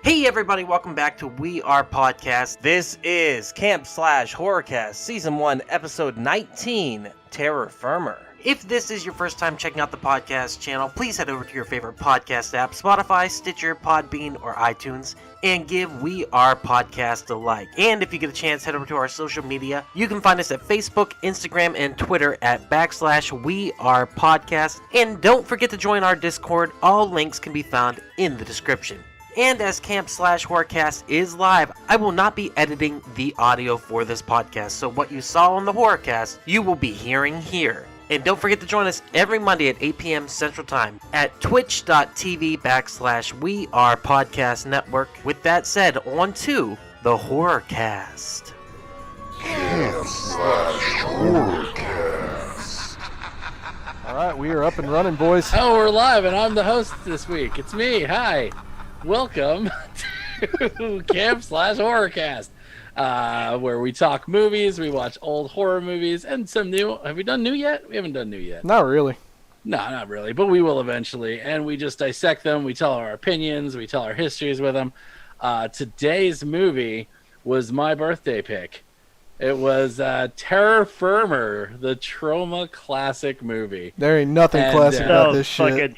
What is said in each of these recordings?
Hey everybody, welcome back to We Are Podcast. This is Camp Slash Horrorcast, Season 1, Episode 19, Terror Firmer. If this is your first time checking out the podcast channel, please head over to your favorite podcast app, Spotify, Stitcher, Podbean, or iTunes, and give We Are Podcast a like. And if you get a chance, head over to our social media. You can find us at Facebook, Instagram, and Twitter at /We Are Podcast. And don't forget to join our Discord. All links can be found in the description. And as Camp Slash Horrorcast is live, I will not be editing the audio for this podcast. So what you saw on the Horrorcast, you will be hearing here. And don't forget to join us every Monday at 8 p.m. Central Time at twitch.tv/We Are Podcast Network. With that said, on to the Horrorcast. Camp Slash Horrorcast. All right, we are up and running, boys. Oh, we're live, and I'm the host this week. It's me. Hi. Welcome to Camp Slash Horrorcast, where we talk movies, we watch old horror movies, and some new. Have we done new yet? We haven't done new yet. Not really. No, not really, but we will eventually. And we just dissect them. We tell our opinions. We tell our histories with them. Today's movie was my birthday pick. It was Terror Firmer, the Troma classic movie. There ain't nothing classic about this shit. Wait.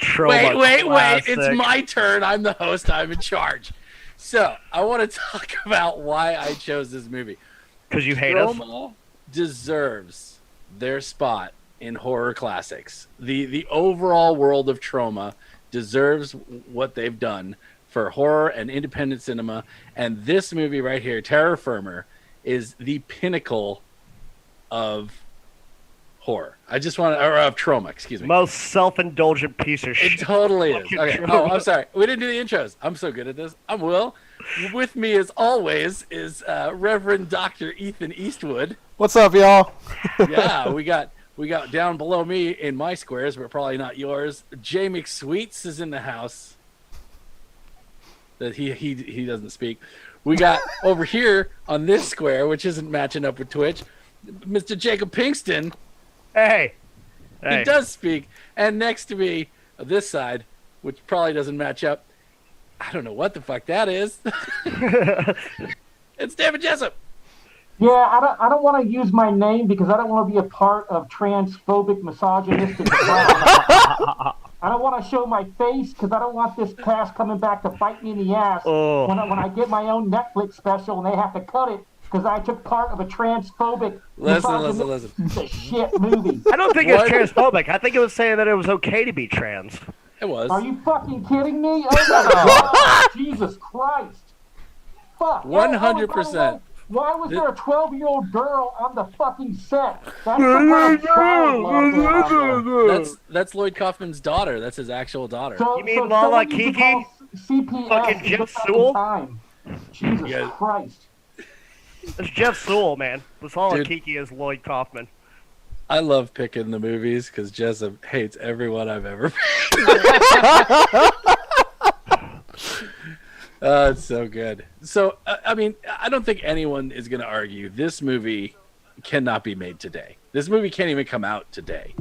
It's my turn. I'm the host. I'm in charge. So, I want to talk about why I chose this movie. Because you hate us? Troma deserves their spot in horror classics. The overall world of Troma deserves what they've done for horror and independent cinema. And this movie right here, Terror Firmer, is the pinnacle of horror. Of Troma, excuse me. Most self-indulgent piece of shit. It totally is. Okay. Oh, I'm sorry. We didn't do the intros. I'm so good at this. I'm Will. With me, as always, is Reverend Dr. Ethan Eastwood. What's up, y'all? Yeah, we got down below me in my squares, but probably not yours. Jay McSweets is in the house. That he doesn't speak. We got over here on this square, which isn't matching up with Twitch, Mr. Jacob Pinkston. Hey. He does speak. And next to me, this side, which probably doesn't match up, I don't know what the fuck that is. It's David Jessup. Yeah, I don't want to use my name because I don't want to be a part of transphobic, misogynistic. I don't want to show my face because I don't want this cast coming back to fight me in the ass when I get my own Netflix special and they have to cut it because I took part of a transphobic, Listen. shit movie. I don't think it was transphobic. I think it was saying that it was okay to be trans. It was. Are you fucking kidding me? Oh my God. Jesus Christ. Fuck. 100%. Why was there a 12-year-old girl on the fucking set? That's the kind of That's Lloyd Kaufman's daughter. That's his actual daughter. You mean Lala Kiki? CPS Fucking Jeff Sewell? Jesus Christ. It's Jeff Sewell, man. Lala Dude. Kiki is Lloyd Kaufman. I love picking the movies because Jessup hates everyone I've ever picked. It's so good. So, I mean, I don't think anyone is going to argue this movie cannot be made today. This movie can't even come out today.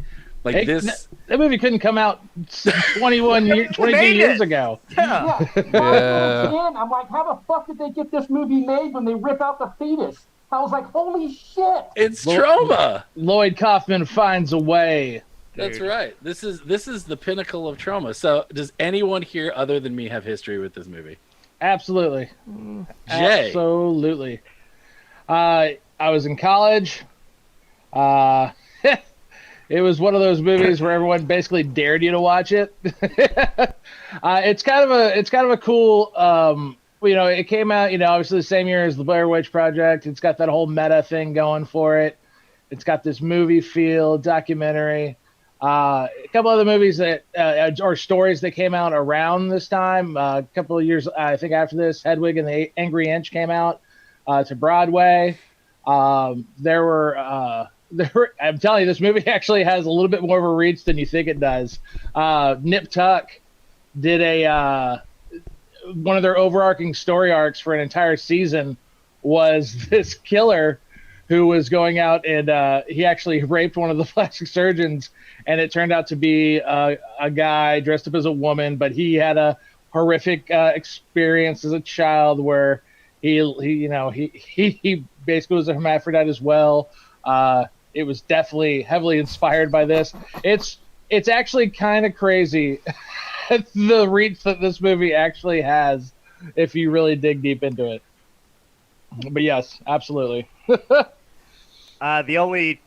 That movie couldn't come out 22 years ago. Yeah. I'm like, how the fuck did they get this movie made when they rip out the fetus? I was like, holy shit! It's Troma. Lloyd Kaufman finds a way. That's right. This is the pinnacle of Troma. So, does anyone here other than me have history with this movie? Absolutely. Jay. Absolutely. I was in college. It was one of those movies where everyone basically dared you to watch it. It's kind of a cool. It came out. Obviously the same year as the Blair Witch Project. It's got that whole meta thing going for it. It's got this movie feel, documentary. A couple other movies that or stories that came out around this time. A couple of years, I think, after this, Hedwig and the Angry Inch came out to Broadway. There were. I'm telling you, this movie actually has a little bit more of a reach than you think it does. Nip Tuck did one of their overarching story arcs for an entire season was this killer who was going out and he actually raped one of the plastic surgeons, and it turned out to be a guy dressed up as a woman, but he had a horrific experience as a child where he basically was a hermaphrodite as well. It was definitely heavily inspired by this. It's actually kind of crazy the reach that this movie actually has if you really dig deep into it. But yes, absolutely. The only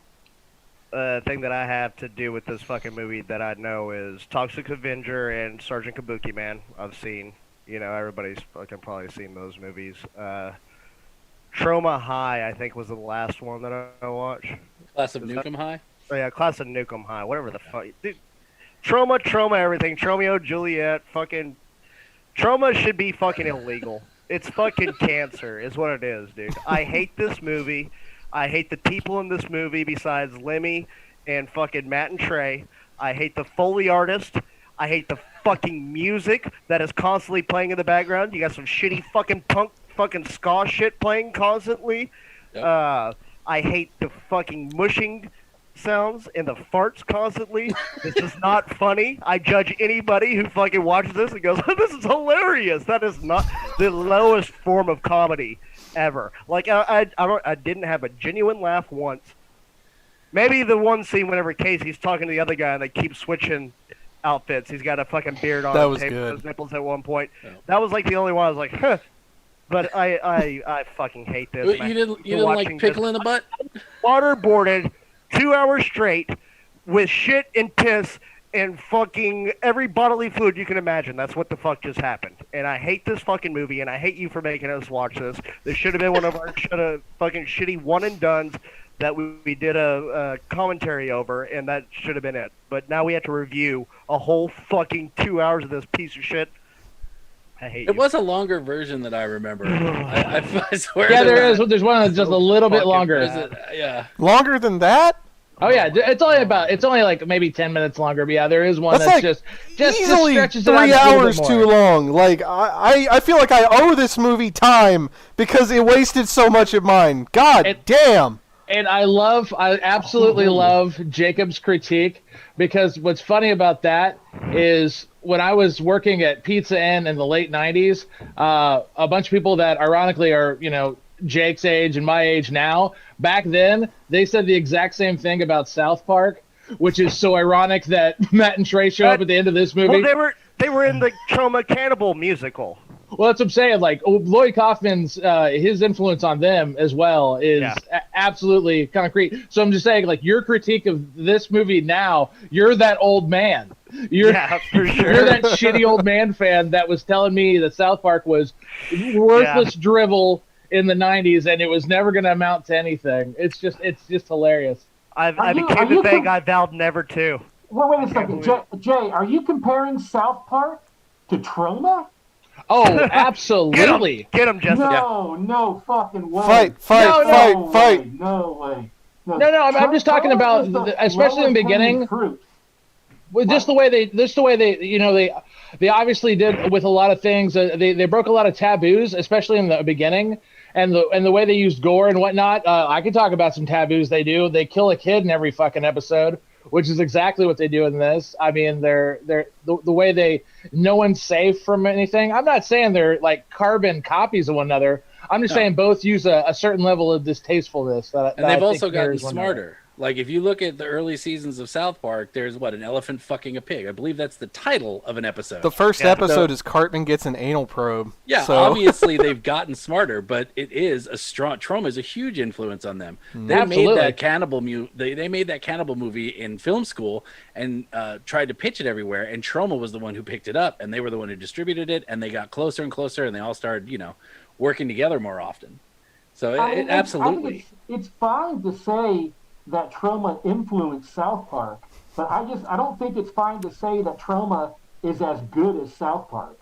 thing that I have to do with this fucking movie that I know is Toxic Avenger and Sergeant Kabuki Man. I've seen, everybody's fucking probably seen those movies. Troma High, I think, was the last one that I watched. Class of Nukem High? Oh, yeah, Class of Nukem High, whatever the fuck. Dude, Troma, everything. Romeo, Juliet, fucking. Troma should be fucking illegal. It's fucking cancer, is what it is, dude. I hate this movie. I hate the people in this movie besides Lemmy and fucking Matt and Trey. I hate the Foley artist. I hate the fucking music that is constantly playing in the background. You got some shitty fucking punk fucking ska shit playing constantly. Yep. I hate the fucking mushing sounds and the farts constantly. It's just not funny. I judge anybody who fucking watches this and goes, "This is hilarious." That is not the lowest form of comedy ever. Like I didn't have a genuine laugh once. Maybe the one scene whenever Casey's talking to the other guy and they keep switching outfits. He's got a fucking beard on. That was taped good. his nipples at one point. Yeah. That was like the only one I was like, huh. But I fucking hate this. You didn't like pickle in the butt? Waterboarded 2 hours straight with shit and piss and fucking every bodily fluid you can imagine. That's what the fuck just happened. And I hate this fucking movie, and I hate you for making us watch this. This should have been one of our fucking shitty one and dones that we did a commentary over, and that should have been it. But now we have to review a whole fucking 2 hours of this piece of shit. I hate It you. was a longer version that I remember. I swear. Yeah, there's one that's just a little bit longer. Yeah. Longer than that? Oh yeah, it's only like maybe 10 minutes longer. But yeah, there is one That's that's like just easily stretches it out 3 just a little hours bit too more. long. Like I feel like I owe this movie time because it wasted so much of mine. God damn. And I absolutely love Jacob's critique, because what's funny about that is when I was working at Pizza Inn in the late 90s, a bunch of people that ironically are, Jake's age and my age now, back then, they said the exact same thing about South Park, which is so ironic that Matt and Trey show up at the end of this movie. Well, they were in the Troma Cannibal musical. Well, that's what I'm saying. Like, Lloyd Kaufman's, his influence on them as well is absolutely concrete. So I'm just saying, like, your critique of this movie now, you're that old man. Yeah, for sure. You're that shitty old man fan that was telling me that South Park was worthless drivel in the 90s and it was never going to amount to anything. It's just hilarious. I became the thing I vowed never to. Well, wait a second. Jay, are you comparing South Park to Troma? Oh, absolutely. Get him, Jessica. No fucking way. Fight. No way. No, I'm just talking about, especially in the beginning. Well, just the way they obviously did with a lot of things. They broke a lot of taboos, especially in the beginning, and the way they used gore and whatnot. I could talk about some taboos they do. They kill a kid in every fucking episode, which is exactly what they do in this. I mean, they're the way no one's safe from anything. I'm not saying they're like carbon copies of one another. I'm just saying both use a certain level of distastefulness. And they've also gotten smarter. Like, if you look at the early seasons of South Park, there's, an elephant fucking a pig. I believe that's the title of an episode. The first episode is Cartman gets an anal probe. Yeah, so. Obviously they've gotten smarter, but it is a strong... Troma is a huge influence on them. They Absolutely. made that cannibal they made that cannibal movie in film school and tried to pitch it everywhere, and Troma was the one who picked it up, and they were the one who distributed it, and they got closer and closer, and they all started, working together more often. So absolutely. It's fine to say that Troma influenced South Park, but I don't think it's fine to say that Troma is as good as South Park.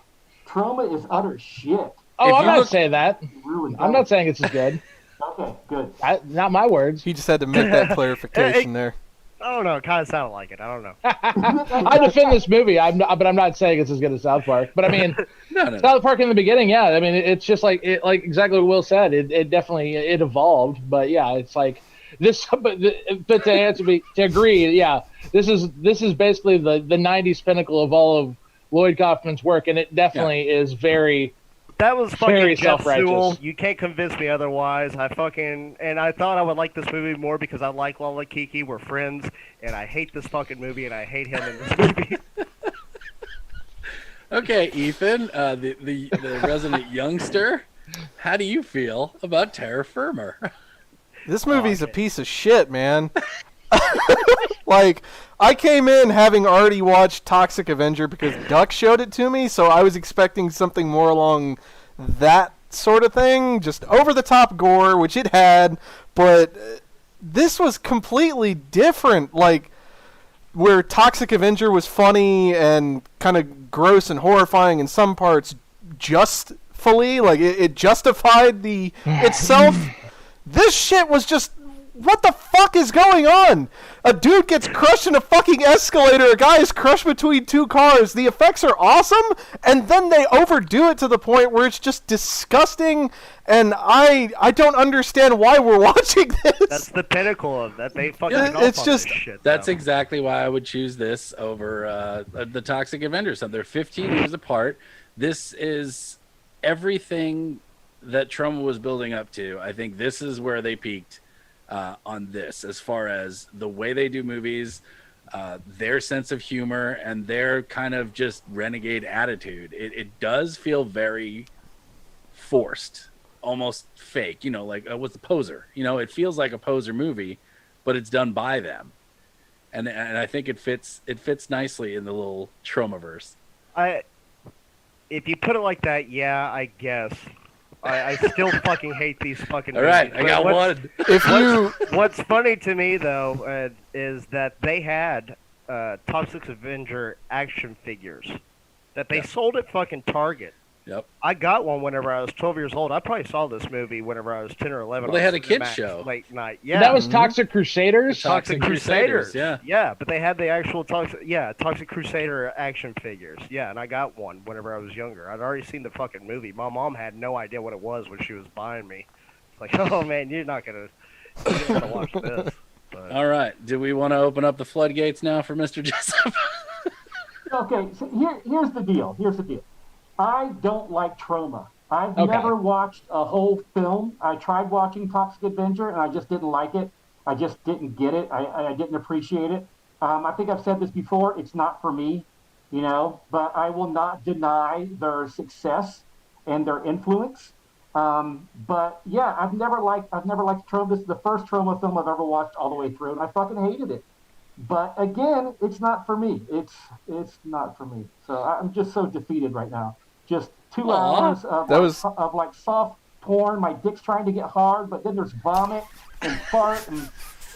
Troma is utter shit. Oh, I'm not saying that. Really I'm not saying it's as good. Okay, good. Not my words. He just had to make that clarification there. I don't know. It kind of sounded like it. I don't know. I defend this movie, but I'm not saying it's as good as South Park. But I mean, no. South Park in the beginning, yeah. I mean, it's just like exactly what Will said. It definitely evolved, but yeah, it's like this. But to agree, yeah, this is basically the '90s pinnacle of all of Lloyd Kaufman's work, and it definitely is very. That was Very fucking Jeff self-righteous. Sewell. You can't convince me otherwise. I thought I would like this movie more because I like Lala Kiki. We're friends, and I hate this fucking movie, and I hate him in this movie. Okay, Ethan, the resident youngster, how do you feel about Terra Firma? This movie's a piece of shit, man. Like, I came in having already watched Toxic Avenger because Duck showed it to me, so I was expecting something more along that sort of thing, just over-the-top gore, which it had, but this was completely different. Like, where Toxic Avenger was funny and kind of gross and horrifying in some parts justfully, like, it justified itself. This shit was just, what the fuck is going on? A dude gets crushed in a fucking escalator. A guy is crushed between two cars. The effects are awesome, and then they overdo it to the point where it's just disgusting, and I don't understand why we're watching this. That's the pinnacle of that. They fucking It's just- this shit. That's though. exactly why I would choose this over the Toxic Avenger. So they're 15 years apart. This is everything that Troma was building up to. I think this is where they peaked on this, as far as the way they do movies, their sense of humor, and their kind of just renegade attitude. It does feel very forced, almost fake. You know, like what's the Poser? You know, it feels like a Poser movie, but it's done by them, and I think it fits nicely in the little Tromaverse. If you put it like that, yeah, I guess. I still fucking hate these fucking All movies. right, I got one. What's funny to me, though, is that they had Toxic Avenger action figures that they sold at fucking Target. Yep. I got one whenever I was 12 years old. I probably saw this movie whenever I was 10 or 11. Well, they had a on kids Cinemax show. late night. Yeah, That was Toxic Crusaders. Toxic Crusaders, yeah. Yeah, but they had the actual Toxic Crusader action figures. Yeah, and I got one whenever I was younger. I'd already seen the fucking movie. My mom had no idea what it was when she was buying me. It's like, oh man, you're not gonna watch this. But, All right. Do we want to open up the floodgates now for Mr. Jessup? Okay, so here's the deal. I don't like Troma. I've Okay. never watched a whole film. I tried watching Toxic Avenger, and I just didn't like it. I just didn't get it. I didn't appreciate it. I think I've said this before. It's not for me, but I will not deny their success and their influence. But yeah, I've never liked Troma. This is the first Troma film I've ever watched all the way through, and I fucking hated it. But again, it's not for me. It's not for me. So I'm just so defeated right now. Just 2 hours of like soft porn. My dick's trying to get hard, but then there's vomit and fart, and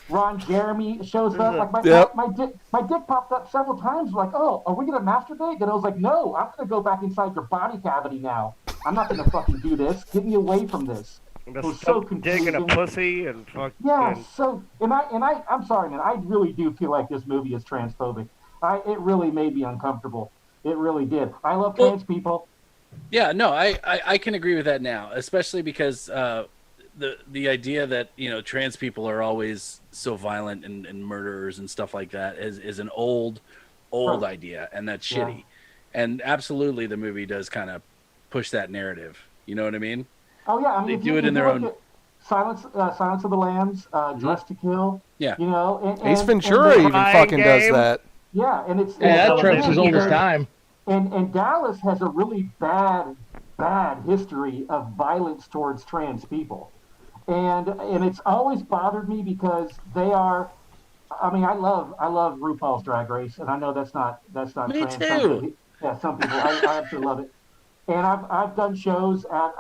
Ron Jeremy shows up. Like my dick popped up several times. Like, oh, are we gonna masturbate? And I was like, no, I'm gonna go back inside your body cavity now. I'm not gonna fucking do this. Get me away from this. It was so digging a confusing. pussy and fucking. Yeah, so I'm sorry, man. I really do feel like this movie is transphobic. It really made me uncomfortable. It really did. I love trans people. Yeah, no, I can agree with that now, especially because the idea that trans people are always so violent and murderers and stuff like that is an old idea, and that's shitty. And absolutely, the movie does kind of push that narrative. You know what I mean? Oh yeah, I mean, they do it in their own. Silence of the Lambs, Dress to Kill. Yeah, and Ace Ventura even fucking does that. Yeah, and it's that trope's as old as time. And Dallas has a really bad history of violence towards trans people, and it's always bothered me because they are. I mean, I love RuPaul's Drag Race, and I know that's not Me trans. too. Some people I absolutely love it, and I've done shows at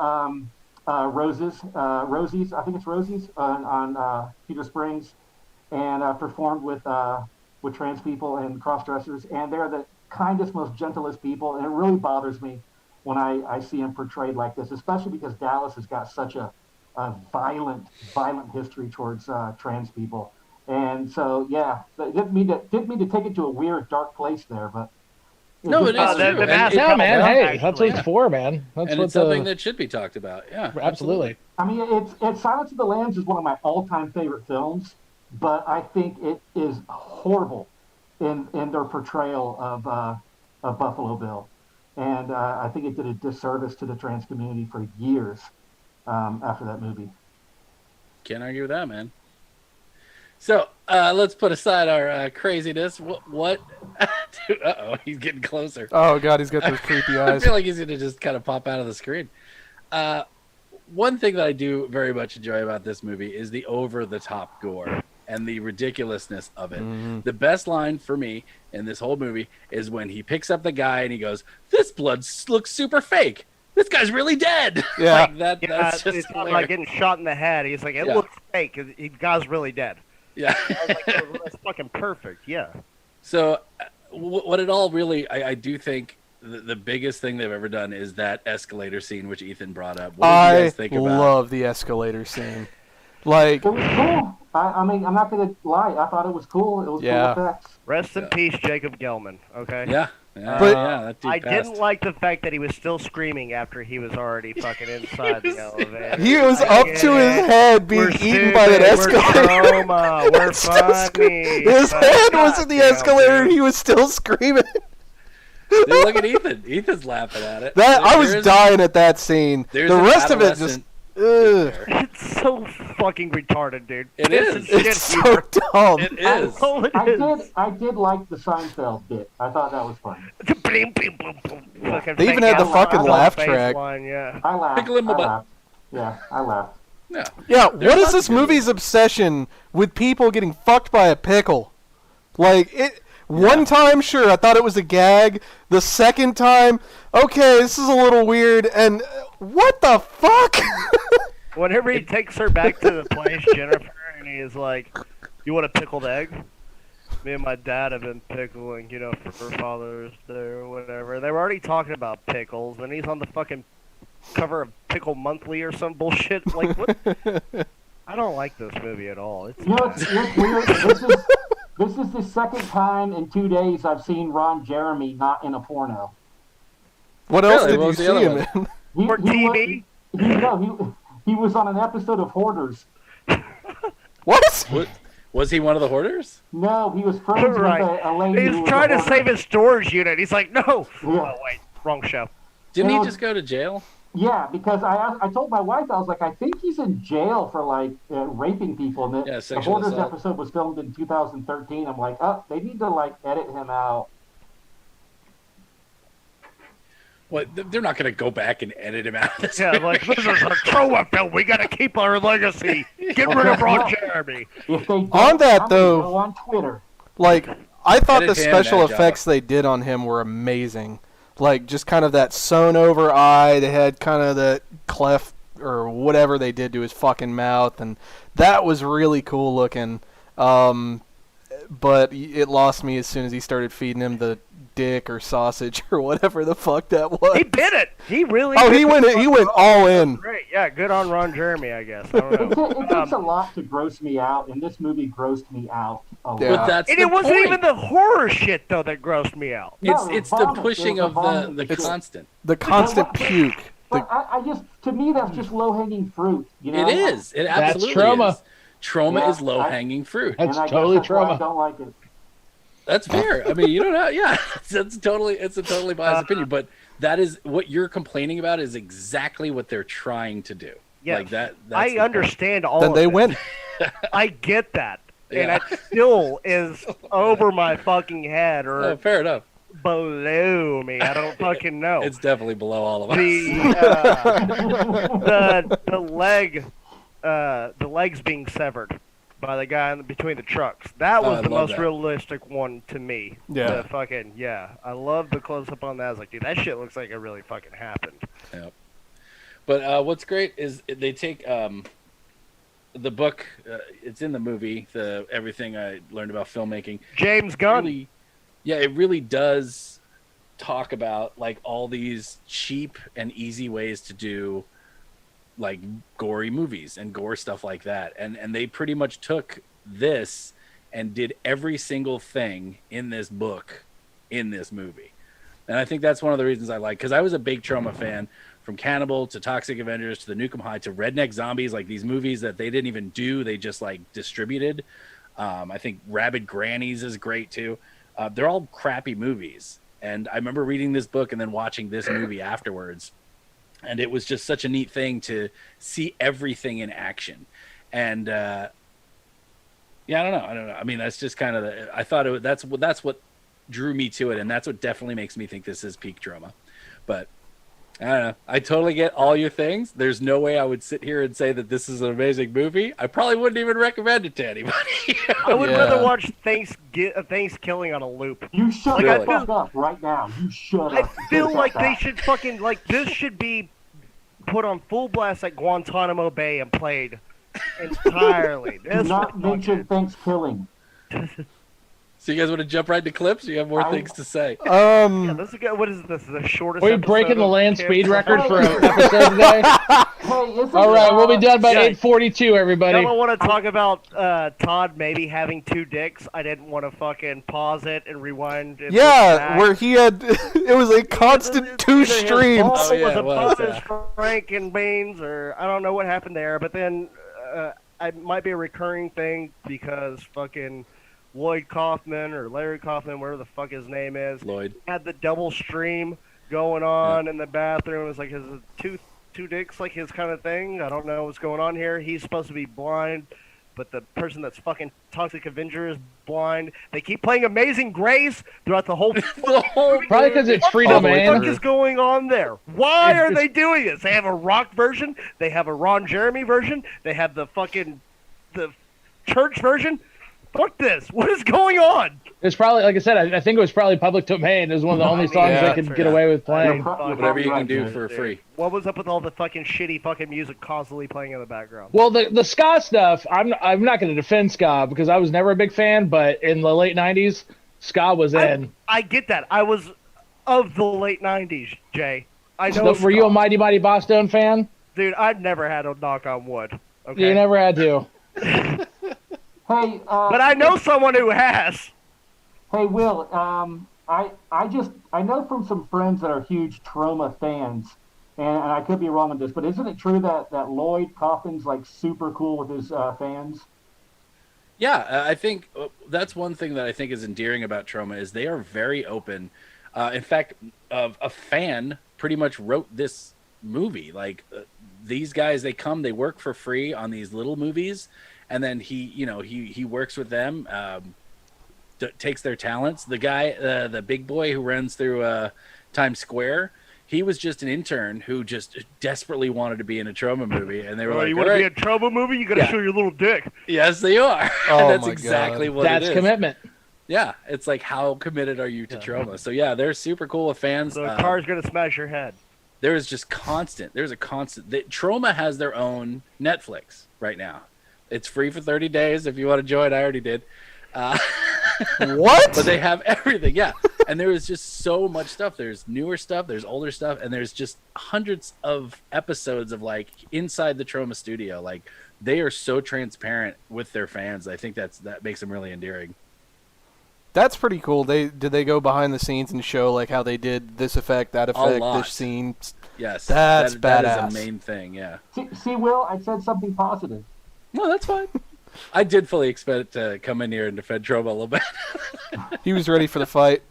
Rosie's, I think it's Rosie's on Peter Springs, and performed with trans people and cross-dressers, and they're the kindest, most gentlest people, and it really bothers me when I see them portrayed like this, especially because Dallas has got such a violent history towards trans people, and so yeah, it didn't mean to take it to a weird, dark place there, but. No, it is true. No, man. Hey, that's what it's for, man. That's and what it's something that should be talked about. Yeah, absolutely. I mean, it's Silence of the Lambs is one of my all-time favorite films, but I think it is horrible in their portrayal of of Buffalo Bill. And I think it did a disservice to the trans community for years after that movie. Can't argue with that, man. So let's put aside our craziness. What? Uh-oh, he's getting closer. Oh god, he's got those creepy I eyes. feel like he's going to just kind of pop out of the screen. One thing that I do very much enjoy about this movie is the over-the-top gore and the ridiculousness of it. Mm-hmm. The best line for me in this whole movie is when he picks up the guy and he goes, "This blood looks super fake. This guy's really dead." Yeah. Like that, Yeah, that's just it's not hilarious. like getting shot in the head. He's like, it Yeah. looks fake. The guy's really dead. Yeah. I was like, oh, that's fucking perfect. Yeah. So what it all really, I do think the biggest thing they've ever done is that escalator scene, which Ethan brought up. What did you guys think about? love the escalator scene. Like, It was cool. I mean, I'm not going to lie. I thought it was cool. It was Yeah. cool effects. Rest in peace, Jacob Gelman. Okay. Yeah. But- that dude I passed. didn't like the fact that he was still screaming after he was already fucking inside the elevator. he was up to his head being We're eaten by that stupid, escalator. We're Troma. We're Still funny. His but head was in the goddamn, escalator and dude. he was still screaming. Dude, look at Ethan. Ethan's laughing at it. That I was There's- dying at the scene. there's The an rest of it just adolescent ugh, It's so fucking retarded, dude. It This is. shit it's humor. so dumb. It is. Oh, it is. I did like the Seinfeld bit. I thought that was funny. Blim, blim, blim, blim. Fucking They even fake had the out fucking loud laugh face track. line, yeah. I laughed. Pickle in my I butt. laughed. Yeah, I laughed. Yeah. Yeah, There's what is lots this of good movie's obsession with people getting fucked by a pickle? Like it. One time, sure, I thought it was a gag. The second time, okay, this is a little weird. And what the fuck? Whenever he takes her back to the place, Jennifer, and he is like, "You want a pickled egg?" Me and my dad have been pickling, for Father's Day or whatever. They were already talking about pickles, and he's on the fucking cover of Pickle Monthly or some bullshit. Like, what? I don't like this movie at all. It's You know, it's weird. This is the second time in 2 days I've seen Ron Jeremy not in a porno. What else Really? did What you was the see other him one? in? For TV? He was on an episode of Hoarders. What? Was he one of the hoarders? No, he was friends Right. with a lady. who He's was trying a to hoarder. save his storage unit. He's like, no. Yeah. Oh, wait. Wrong show. Didn't No. he just go to jail? Yeah, because I told my wife, I was like, I think he's in jail for like raping people. And Yeah, the sexual Hoarders assault. episode was filmed in 2013. I'm like, oh, they need to like edit him out. What? They're not going to go back and edit him out of this. Yeah, like, this is a Troma film. We got to keep our legacy. Get rid of Ron Jeremy. If they don't, On that, I'm gonna though- go on Twitter. Like, I thought Edit the him, special bad job. effects they did on him were amazing. Like, just kind of that sewn over eye. They had kind of that cleft or whatever they did to his fucking mouth, and that was really cool looking. But it lost me as soon as he started feeding him the dick or sausage or whatever the fuck that was. He bit it. He really Oh, bit he the went fuck all off. in. Great. Yeah, good on Ron Jeremy, I guess. I don't know. It takes a lot to gross me out, and this movie grossed me out a lot. Yeah. But that's And the it wasn't point. even the horror shit, though, that grossed me out. No, It's it was it's the vomit. pushing It was of the vomit the and shit. constant. The constant puke. But I just, to me, that's just low-hanging fruit. You know? It is. It That's absolutely trauma. is. Trauma Yeah, is low hanging fruit. And That's I guess totally that's why I trauma. don't like it. That's fair. I mean, you don't know. Yeah, it's a totally biased opinion. But that is what you're complaining about is exactly what they're trying to do. Yes. Like that. That's I the point. understand all Then of they it. win. I get that. And Yeah. it still is over my fucking head or Oh, fair enough. below me. I don't fucking know. It's definitely below all of us. The legs being severed by the guy between the trucks. That Oh, was I the love most that. realistic one to me. Yeah. I love the close up on that. I was like, dude, that shit looks like it really fucking happened. Yep. But what's great is they take the book. It's in the movie. The everything I learned about filmmaking. James Gunn. Really, yeah, it really does talk about like all these cheap and easy ways to do like gory movies and gore stuff like that. And they pretty much took this and did every single thing in this book in this movie. And I think that's one of the reasons I like, because I was a big Troma fan, from Cannibal to Toxic Avengers to the Nukem High to Redneck Zombies, like these movies that they didn't even do, they just like distributed. I think Rabid Grannies is great too. They're all crappy movies, And I remember reading this book and then watching this movie afterwards. And it was just such a neat thing to see everything in action. And I don't know. I mean, that's just kind of I thought that's what drew me to it, and that's what definitely makes me think this is peak Troma. But I don't know. I totally get all your things. There's no way I would sit here and say that this is an amazing movie. I probably wouldn't even recommend it to anybody. I would rather watch Thanksgiving on a loop. You shut Really? the fuck up right now. You shut I up. feel like they should fucking this should be put on full blast at Guantanamo Bay and played entirely. Do not mention Thanksgiving. So you guys want to jump right into clips? Or you have more things to say? Yeah, this is what is this? The shortest. Are we episode breaking the of land Camp speed Slash record for Horrorcast? an episode today? Hey, isn't All right, we'll be done by Yeah. 8:42, everybody. Y'all want to talk about Todd maybe having two dicks? I didn't want to fucking pause it and rewind. And look Yeah, back. where he had it was a constant two Either his streams. ball Oh, yeah, was it was, above his yeah. Frank and Beans, or I don't know what happened there. But then it might be a recurring thing because fucking Lloyd Kaufman or Larry Kaufman, whatever the fuck his name is, Lloyd. had the double stream going on in the bathroom. It was like his two dicks, like his kind of thing. I don't know what's going on here. He's supposed to be blind, but the person that's fucking Toxic Avenger is blind. They keep playing Amazing Grace throughout the whole. Probably because it's free All the way domain. What the fuck is going on there? Why are they doing this? They have a rock version. They have a Ron Jeremy version. They have the church version. Fuck this. What is going on? It's probably, like I said, I think it was probably public domain. It was one of the only songs Yeah, they could that's get right. away with playing. Whatever you can do for free. What was up with all the fucking shitty fucking music constantly playing in the background? Well, the ska stuff, I'm not going to defend ska because I was never a big fan, but in the late 90s, ska was in. I get that. I was of the late 90s, Jay. I know. So, were you a Mighty Mighty Boston fan? Dude, I've never had a knock on wood. Okay. You never had to. Hey, But I know someone who has. Hey, Will. I know from some friends that are huge Troma fans, and I could be wrong on this, but isn't it true that Lloyd Kaufman's like super cool with his fans? Yeah, I think that's one thing that I think is endearing about Troma is they are very open. In fact, a fan pretty much wrote this movie. Like these guys, they work for free on these little movies, and then he works with them, takes their talents. The guy, the big boy who runs through Times Square, he was just an intern who just desperately wanted to be in a Troma movie, and they were like, you want "All to right." be a Troma movie? You got to Yeah. show your little dick. Yes, they are. Oh That's my exactly God. what That's it is. commitment. Yeah, it's like, how committed are you to Troma? So yeah, they're super cool with fans. So a car's going to smash your head. There's a constant. Troma has their own Netflix right now. It's free for 30 days if you want to join. I already did. What? But they have everything, yeah. And there is just so much stuff. There's newer stuff, there's older stuff, and there's just hundreds of episodes of like inside the Troma studio. Like they are so transparent with their fans. I think that makes them really endearing. That's pretty cool. Did they go behind the scenes and show like how they did this effect, that effect, lot. this scene? Yes, That's that badass. is a main thing. Yeah. See, Will, I said something positive. No, that's fine. I did fully expect to come in here and defend Troma a little bit. He was ready for the fight.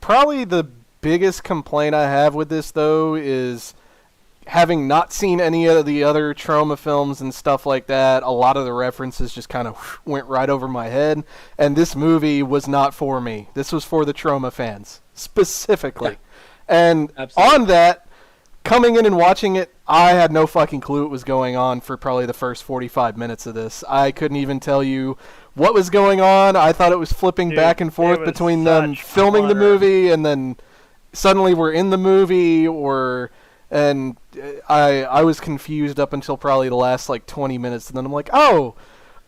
Probably the biggest complaint I have with this, though, is having not seen any of the other Troma films and stuff like that. A lot of the references just kind of went right over my head, and this movie was not for me. This was for the Troma fans, specifically. Yeah. And Absolutely. on that, coming in and watching it, I had no fucking clue what was going on for probably the first 45 minutes of this. I couldn't even tell you what was going on. I thought it was flipping Dude, back and forth it was between them such filming the clutter. movie and then suddenly we're in the movie, and I was confused up until probably the last like 20 minutes, and then I'm like, oh,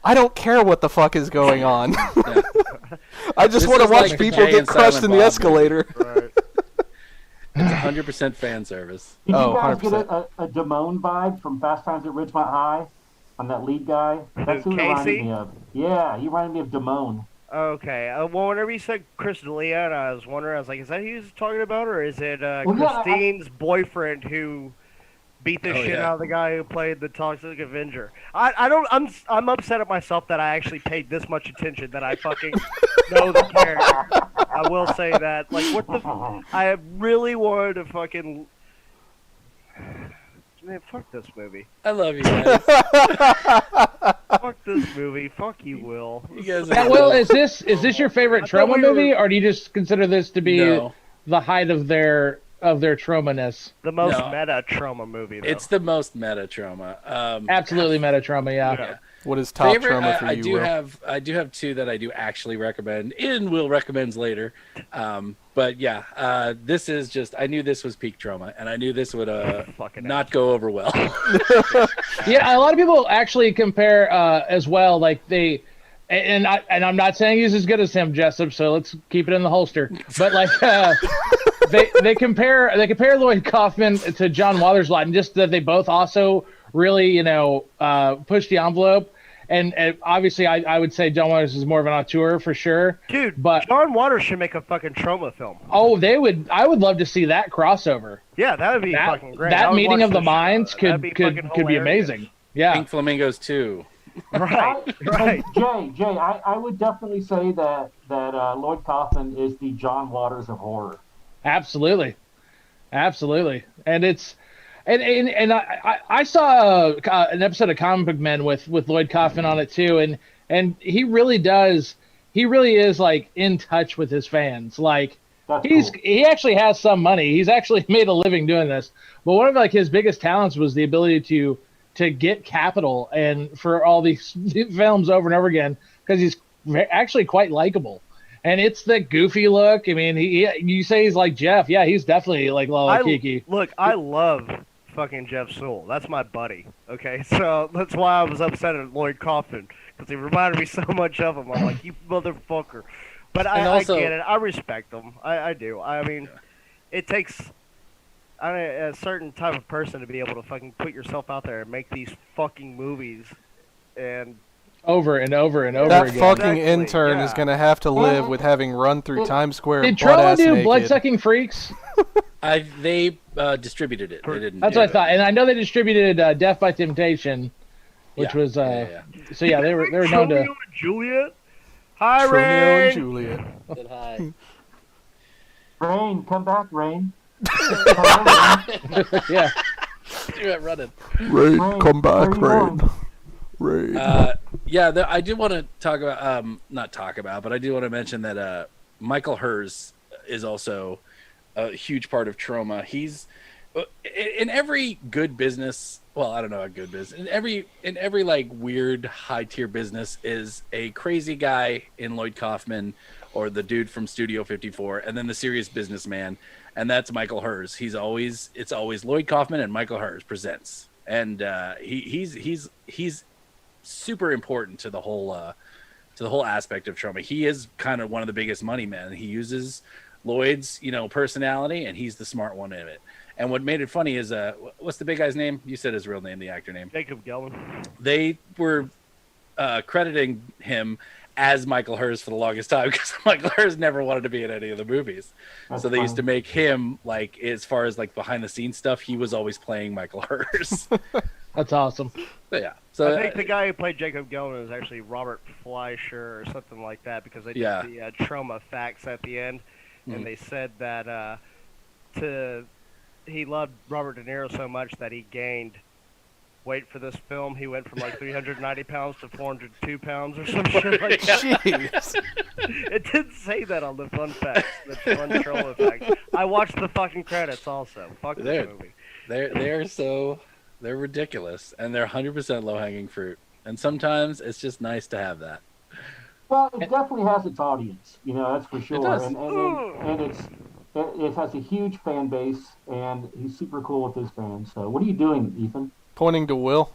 I don't care what the fuck is going on. I just This want to is watch like people Jay get and crushed Silent in the Bob escalator. Right. It's 100% fan service. Did Oh, you guys 100%. get a Damone vibe from Fast Times at Ridgemont High on that lead guy? That's who he reminded Casey? me of. Yeah, he reminded me of Damone. Okay. Well, whenever you said Chris D'Elia, and I was wondering, I was like, is that who he's talking about, or is it Well, yeah, Christine's boyfriend who beat the Oh, shit yeah. out of the guy who played the Toxic Avenger? I'm upset at myself that I actually paid this much attention that I fucking know the character. I will say that. Like, what the? I really wanted to fucking. Man, fuck this movie. I love you guys. Fuck this movie. Fuck you, Will. You guys Now, are Will, is this your favorite I thought Troma we were- movie, or do you just consider this to be No. the height of their Troma-ness? The most No. meta trauma movie. Though. It's the most meta Troma. Absolutely meta Troma, yeah. What is top Favorite, trauma for I you, do Will? I do have two that I do actually recommend. And Will recommends later. But yeah, this is just, I knew this was peak Troma, and I knew this would Fucking not go over well. Yeah, a lot of people actually compare as well. Like and I'm not saying he's as good as him, Jessup. So let's keep it in the holster. But like they compare Lloyd Kaufman to John Waters-Lott, and just that they both also really push the envelope. And obviously, I would say John Waters is more of an auteur for sure. Dude, but John Waters should make a fucking Troma film. oh, I would love to see that crossover. Yeah, that would be fucking great. I That would meeting watch of the shit. minds That'd be could fucking be hilarious. amazing. Yeah, Pink Flamingos 2. Right, right. Jay, I would definitely say that Lloyd Kaufman is the John Waters of horror. absolutely, and it's. And I saw an episode of Comic Book Men with Lloyd Kaufman on it too, and he really is like in touch with his fans. Like That's cool. he actually has some money. He's actually made a living doing this. But one of like his biggest talents was the ability to get capital and for all these films over and over again, because he's actually quite likable. And it's the goofy look. I mean, you say he's like Jeff. Yeah, he's definitely like Lala Kiki. Look, I love fucking Jeff Sewell. That's my buddy. Okay, so that's why I was upset at Lloyd Kaufman, because he reminded me so much of him. I'm like, you motherfucker. But I get it. I respect him. I do. I mean, it takes a certain type of person to be able to fucking put yourself out there and make these fucking movies. And Over and over and over That again. fucking Exactly, intern yeah. is going to have to live with having run through Times Square Did butt-ass Troma do naked. Bloodsucking Freaks? They distributed it. They didn't. That's do what I it. thought. And I know they distributed Death by Temptation, which Yeah, was yeah. so yeah, they were known to. Romeo and Juliet? Hi, Romeo and Ray! Juliet. Said hi. Rain, come back, Rain. Yeah. Do it running. Rain, come back, where are you Rain. going? Rain. Yeah, I do want to talk about, not talk about, but I do want to mention that Michael Hers is also a huge part of Troma. He's in every good business. Well, I don't know a good business. In every like weird high tier business is a crazy guy in Lloyd Kaufman or the dude from Studio 54, and then the serious businessman, and that's Michael Hers. It's always Lloyd Kaufman and Michael Hers presents, and he's super important to the whole aspect of Troma. He is kind of one of the biggest money men. He uses Lloyd's personality, and he's the smart one in it. And what made it funny is what's the big guy's name? You said his real name, the actor name. Jacob Gelman. They were crediting him as Michael Hers for the longest time because Michael Hers never wanted to be in any of the movies. That's So they used to funny. make him, like, as far as like behind the scenes stuff, he was always playing Michael Hers. That's awesome. But yeah. So I think the guy who played Jacob Gelman is actually Robert Fleischer or something like that, because they did Yeah. the Troma facts at the end, and they said that he loved Robert De Niro so much that he gained weight for this film. He went from like 390 pounds to 402 pounds or some shit like that. Jeez. It didn't say that on the fun facts, the fun Troma facts. I watched the fucking credits also. Fuck this Dude. movie. they're ridiculous, and they're 100% low hanging fruit. And sometimes it's just nice to have that. Well, it definitely has its audience, that's for sure. does. And it has a huge fan base, and he's super cool with his fans. So, what are you doing, Ethan? Pointing to Will,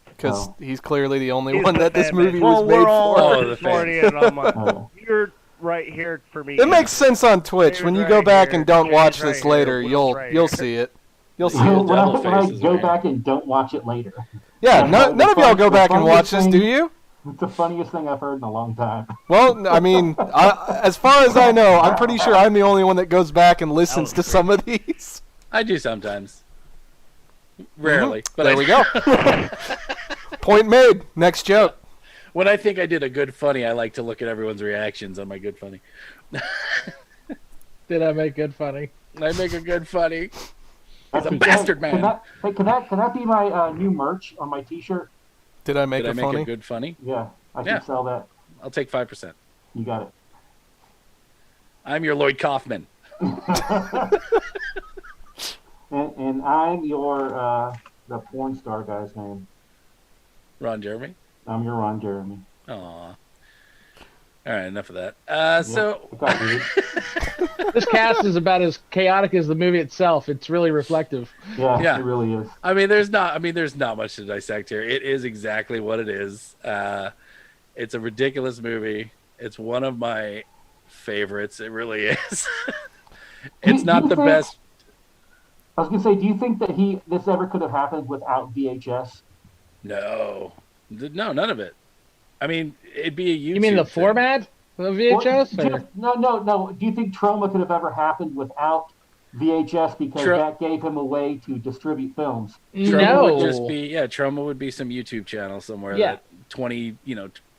because Oh. he's clearly the only He's one the that this fan movie base. was Well, made we're all for. Oh, the supporting fans. it. I'm like, Oh. you're right here for me. It makes sense on Twitch. When you go Right back here. and don't James watch right this here. later, Will's you'll right you'll here. see it. You'll see when it. I, devil when I faces, go man. back and don't watch it later. Yeah, the none of y'all go fun- back the and watch this, funniest do thing- you? It's the funniest thing I've heard in a long time. Well, I mean, as far as I know, I'm pretty sure I'm the only one that goes back and listens to was some of these. I do sometimes. Rarely. But There we go. Point made. Next joke. When I think I did a good funny, I like to look at everyone's reactions on my good funny. Did I make good funny? I make a good funny. He's a Can bastard man. Can that be my new merch on my T-shirt? Did I make Did I it make funny? a good funny? Yeah, I Yeah. can sell that. I'll take 5%. You got it. I'm your Lloyd Kaufman. And I'm your the porn star guy's name. Ron Jeremy. I'm your Ron Jeremy. Aw. All right, enough of that. So It got weird. This cast is about as chaotic as the movie itself. It's really reflective. Yeah. It really is. there's not much to dissect here. It is exactly what it is. It's a ridiculous movie. It's one of my favorites. It really is. It's not the best. I was gonna say, do you think that this ever could have happened without VHS? No, none of it. I mean, it'd be a YouTube. You mean the thing. format of VHS? Well, no. Do you think Troma could have ever happened without VHS because that gave him a way to distribute films? Troma would just be Troma would be some YouTube channel somewhere that 20,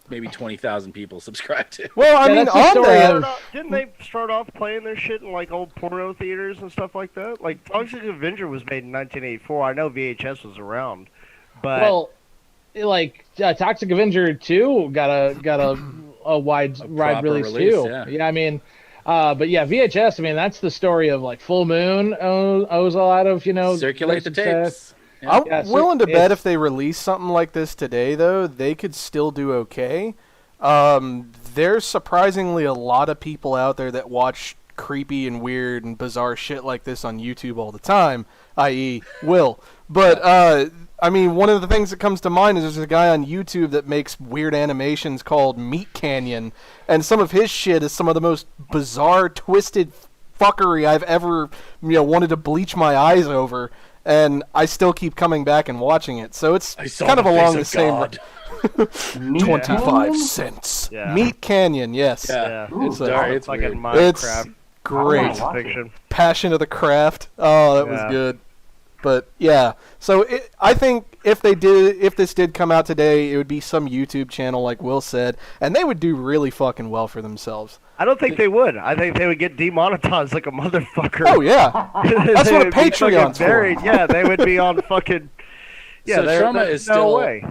maybe 20,000 people subscribe to. Well, I mean, on there, Didn't they start off playing their shit in like old porno theaters and stuff like that? Like Toxic Avenger was made in 1984. I know VHS was around, but Toxic Avenger 2 got a wide release too. Yeah, I mean, but yeah, VHS. I mean, that's the story of like Full Moon owes a lot of circulate the success. tapes. I'm willing to bet if they release something like this today, though, they could still do okay. There's surprisingly a lot of people out there that watch creepy and weird and bizarre shit like this on YouTube all the time, i.e. Will. But, I mean, one of the things that comes to mind is there's a guy on YouTube that makes weird animations called Meat Canyon, and some of his shit is some of the most bizarre, twisted fuckery I've ever, wanted to bleach my eyes over. And I still keep coming back and watching it, so it's kind of along the same. 25 cents. Yeah. Meat Canyon, yes. Yeah, it's like weird. in Minecraft. It's great. Fiction. Passion of the Craft. Oh, that was good. But yeah, so I think if this did come out today, it would be some YouTube channel, like Will said, and they would do really fucking well for themselves. I don't think they would. I think they would get demonetized like a motherfucker. Oh yeah, that's what a Patreon's for. Yeah, they would be on fucking. Yeah, so Troma is still. Way.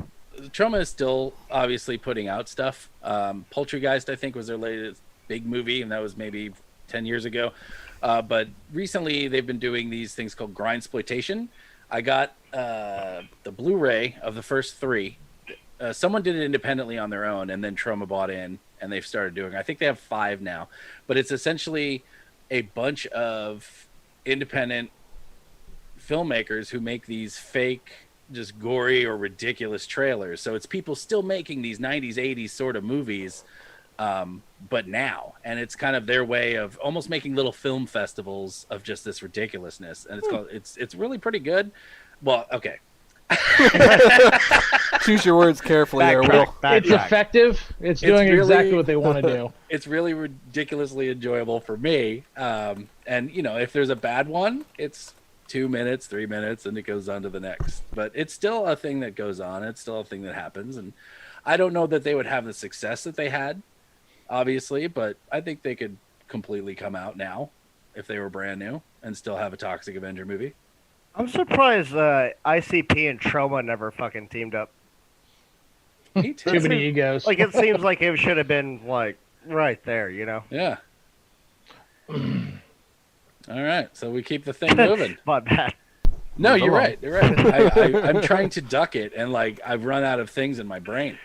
Troma is still obviously putting out stuff. Poultrygeist, I think, was their latest big movie, and that was maybe 10 years ago. But recently, they've been doing these things called grindsploitation. I got the Blu-ray of the first 3. Someone did it independently on their own, and then Troma bought in, and they've started doing it. I think they have 5 now. But it's essentially a bunch of independent filmmakers who make these fake, just gory or ridiculous trailers. So it's people still making these 90s, 80s sort of movies, but now. And it's kind of their way of almost making little film festivals of just this ridiculousness. And it's really pretty good. Well, okay. Choose your words carefully there, Will. It's effective. It's doing exactly what they want to do. It's really ridiculously enjoyable for me. And, if there's a bad one, it's 2 minutes, 3 minutes, and it goes on to the next. But it's still a thing that goes on. It's still a thing that happens. And I don't know that they would have the success that they had, obviously, but I think they could completely come out now if they were brand new and still have a Toxic Avenger movie. I'm surprised ICP and Troma never fucking teamed up. Me too. Too many egos. Like, it seems like it should have been, like, right there, Yeah. All right, so we keep the thing moving. My bad. No, you're right. You're right. I'm trying to duck it, and I've run out of things in my brain.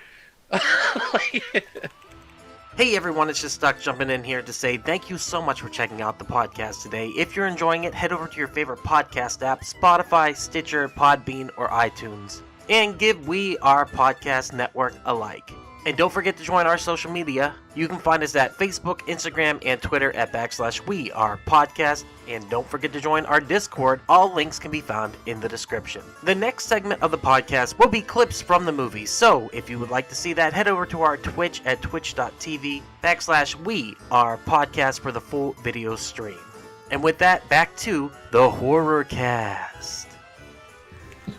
Hey everyone, it's just Duck jumping in here to say thank you so much for checking out the podcast today. If you're enjoying it, head over to your favorite podcast app, Spotify, Stitcher, Podbean, or iTunes, and give We Are Podcast Network a like. And don't forget to join our social media. You can find us at Facebook, Instagram, and Twitter at /WeArePodcast. And don't forget to join our Discord. All links can be found in the description. The next segment of the podcast will be clips from the movies. So if you would like to see that, head over to our Twitch at twitch.tv /WeArePodcast for the full video stream. And with that, back to the Horrorcast.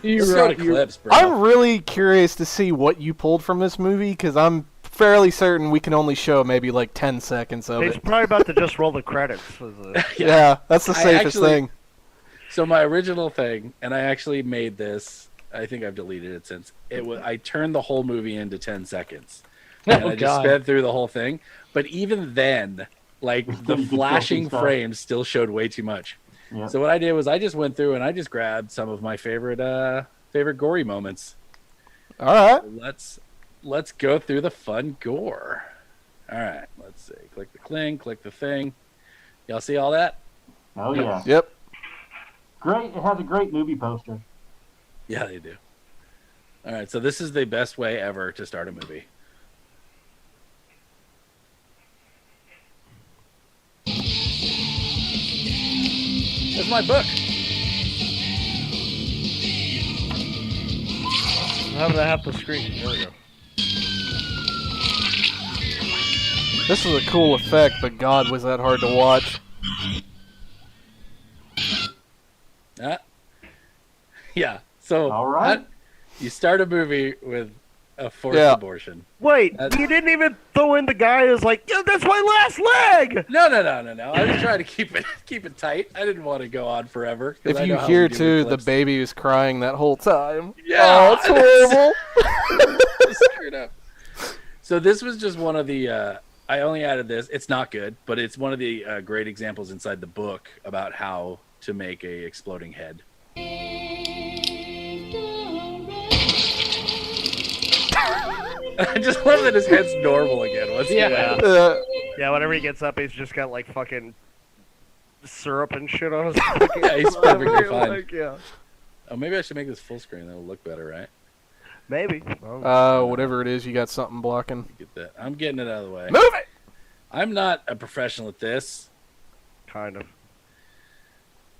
Let's go to clips, bro. I'm really curious to see what you pulled from this movie because I'm fairly certain we can only show maybe like 10 seconds of He's it. probably about to just roll the credits. Yeah, that's the safest thing. So my original thing, and I actually made this. I think I've deleted it since. I turned the whole movie into 10 seconds, and I just sped through the whole thing. But even then, like the flashing frames still showed way too much. Yeah. So what I did was I just went through and I just grabbed some of my favorite gory moments. All right. So let's go through the fun gore. All right, let's see. Click the click the thing. Y'all see all that? Oh yeah. Yep. Great. It has a great movie poster. Yeah, they do. All right, so this is the best way ever to start a movie. That's my book. I'm having to have the screen. There we go. This is a cool effect, but God, was that hard to watch. Yeah. So All right. you start a movie with a forced abortion. Wait, you didn't even throw in the guy who's like, yeah, that's my last leg! No. I was trying to keep it tight. I didn't want to go on forever. If you hear too, the baby was crying that whole time. Yeah, oh, it's horrible. Screwed up. So this was just one of the. I only added this. It's not good, but it's one of the great examples inside the book about how to make a exploding head. I just love that his head's normal again. Yeah, whenever he gets up, he's just got like fucking syrup and shit on his Yeah, he's perfectly fine. Like, yeah. Oh, maybe I should make this full screen. That'll look better, right? Maybe. Whatever it is, you got something blocking. Get that. I'm getting it out of the way. Move it! I'm not a professional at this. Kind of.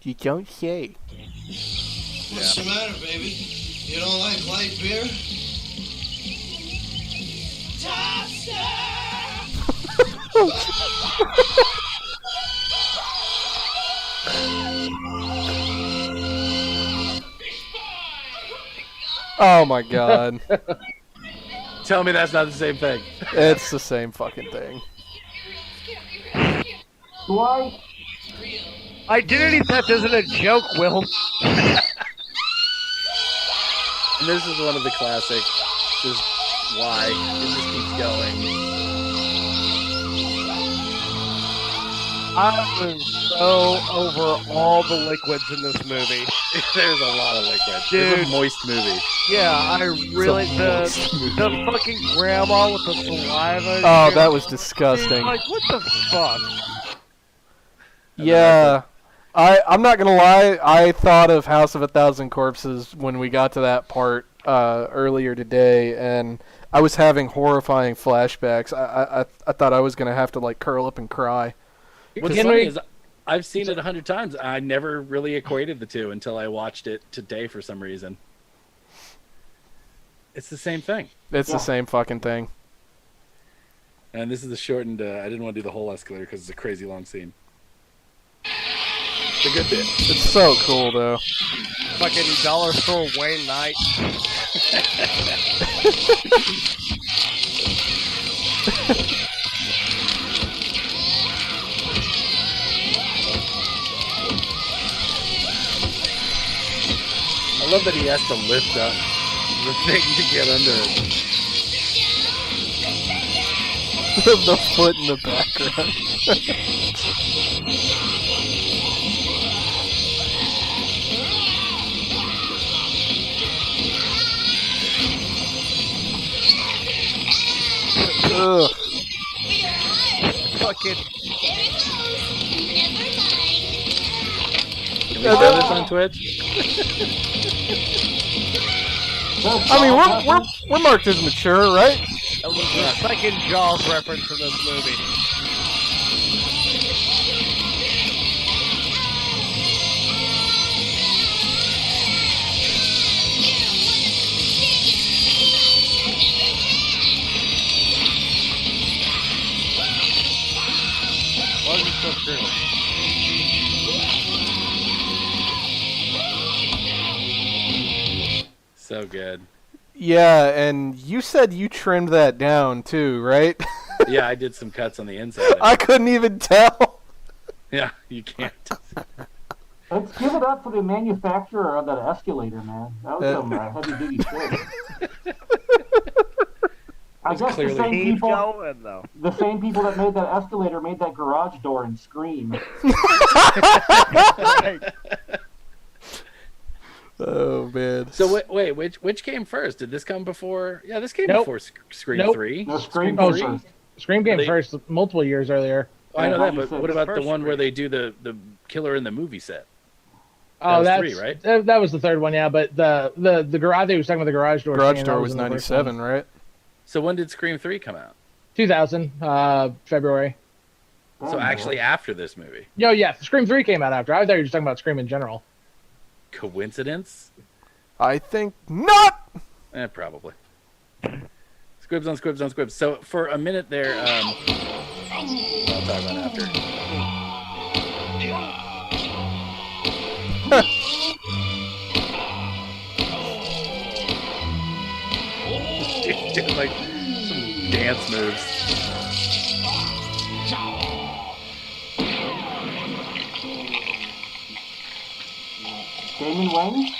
You don't say. What's the matter, baby? You don't like light beer? Oh my God. Tell me that's not the same thing. It's the same fucking thing. Why? Identity theft isn't a joke, Will. And this is one of the classic. Just why it just keeps going. I was so over all the liquids in this movie. There's a lot of liquid. Dude. It's a moist movie. Yeah, I really the fucking grandma with the saliva. Oh, dude. that was disgusting. Like, what the fuck? Yeah. I'm not gonna lie, I thought of House of a Thousand Corpses when we got to that part earlier today, and I was having horrifying flashbacks. I thought I was gonna have to like curl up and cry. What's funny is I've seen it 100 times. I never really equated the two until I watched it today for some reason. It's the same thing. It's the same fucking thing. And this is the shortened. I didn't want to do the whole escalator because it's a crazy long scene. It's a good bit. It's so cool though. Fucking dollar store Wayne Knight. I love that he has to lift up the thing to get under it. The foot in the background. Ugh. Fucking. Can we show this on Twitch? I mean, we're marked as mature, right? That was the second Jaws reference in this movie. Why is it so true? So good. Yeah, and you said you trimmed that down too, right? Yeah, I did some cuts on the inside. I couldn't even tell. Yeah, you can't. Let's give it up for the manufacturer of that escalator, man. That was some heavy-duty shit. I guess clearly the same Keep people, going, though. the same people that made that escalator made that garage door in Scream. Oh man. So wait, which came first? Did this come before? Yeah, this came Nope. before Scream Nope. 3. No, Scream Oh, was Scream. first. Scream came They- first multiple years earlier. Oh, I know that, but 96. what about the First one where Scream. they do the killer in the movie set? Oh, was that's 3, right? That was the third one, yeah. But the garage, I think he was talking about the garage door. Garage scene, door that was in the first 97, one. right? So when did Scream 3 come out? 2000, February. So Damn, actually after this movie. Yo, yeah, Scream 3 came out after. I thought you were just talking about Scream in general. Coincidence? I think not. Probably. Squibs on squibs on squibs. So for a minute there, I'll talk about it after. Doing like some dance moves. Damon Wayne?